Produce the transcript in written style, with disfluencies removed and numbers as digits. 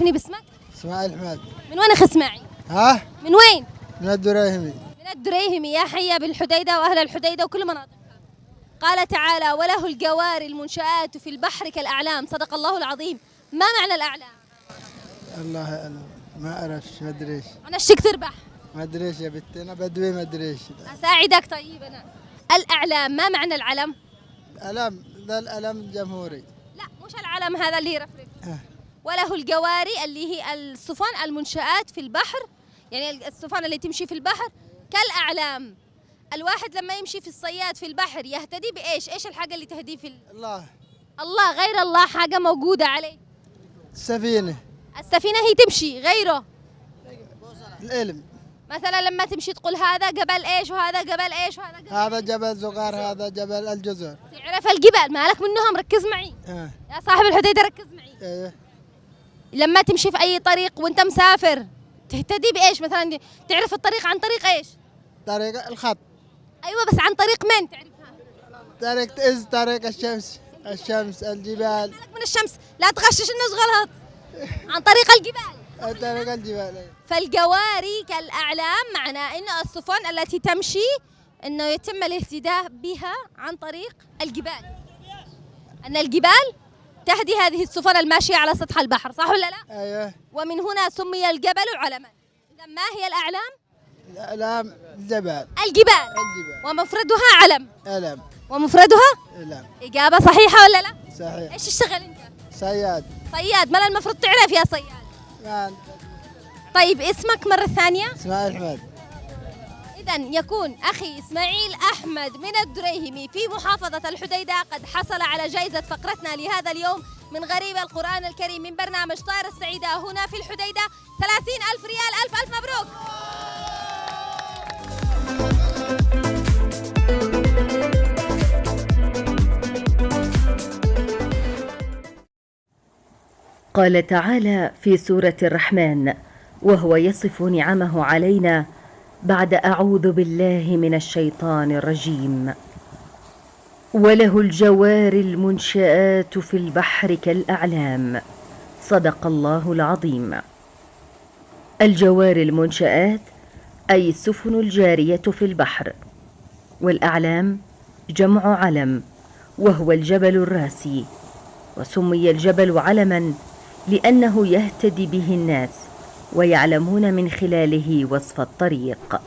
عرفني باسمك. اسماعيل حماد. من وين اخ اسماعيل؟ ها؟ من وين؟ من الدريهمي. من الدريهمي. يا حيا بالحديدة وأهل الحديدة وكل مناطقها. قال تعالى: وله الجوار المنشآت في البحر كالأعلام. صدق الله العظيم. ما معنى الأعلام؟ الله أعلم، ما أعرفش، ما أدريش. أنا الشك تربح. ما أدريش يا بنتي، أنا بدوي ما أدريش. أساعدك طيب أنا. الأعلام، ما معنى العلم؟ الألم ده الألم الجمهوري. لا مش العلم هذا اللي يرفرف. وله الجواري اللي هي السفن المنشآت في البحر، يعني السفن اللي تمشي في البحر كالأعلام. الواحد لما يمشي في الصياد في البحر يهتدي بإيش؟ إيش الحاجة اللي تهدي في الله. الله. غير الله حاجة موجودة عليه. السفينة. السفينة هي تمشي، غيره العلم. مثلا لما تمشي تقول هذا جبل إيش وهذا جبل إيش وهذا جبل هذا جبل زغار، هذا جبل الجزر. تعرف الجبال، مالك منهم، ركز معي. يا صاحب الحديدة ركز معي. ايه. لما تمشي في أي طريق وأنت مسافر تهتدي بإيش؟ مثلا تعرف الطريق عن طريق إيش؟ طريق الخط. أيوة، بس عن طريق من تعرفها؟ طريق تئز، طريق الشمس، الجبال. مالك من الشمس، لا تغشش الناس غلط. عن طريق الجبال. طريق الجبال. فالجواري كالأعلام معناه إنه السفن التي تمشي إنه يتم الاهتداء بها عن طريق الجبال. أن الجبال تهدي هذه السفن الماشية على سطح البحر، صح ولا لا؟ ايوه. ومن هنا سمي الجبل علما. إذا ما هي الأعلام؟ الأعلام الجبال. الجبال. ومفردها علم. علم. ومفردها؟ علم. إجابة صحيحة ولا لا؟ صحيح. إيش تشتغل أنت؟ صياد. صياد. ما المفروض تعرف يا صياد؟ ما طيب اسمك مرة ثانية؟ اسماعيل حماد. إذا يكون أخي إسماعيل أحمد من الدريهمي في محافظة الحديدة قد حصل على جائزة فقرتنا لهذا اليوم من غريب القرآن الكريم من برنامج طائر السعيدة هنا في الحديدة. 30,000 ريال. ألف ألف مبروك. قال تعالى في سورة الرحمن وهو يصف نعمه علينا بعد أعوذ بالله من الشيطان الرجيم: وله الجوار المنشآت في البحر كالأعلام. صدق الله العظيم. الجوار المنشآت أي السفن الجارية في البحر، والأعلام جمع علم وهو الجبل الراسي، وسمي الجبل علما لأنه يهتدي به الناس ويعلمون من خلاله وصف الطريق.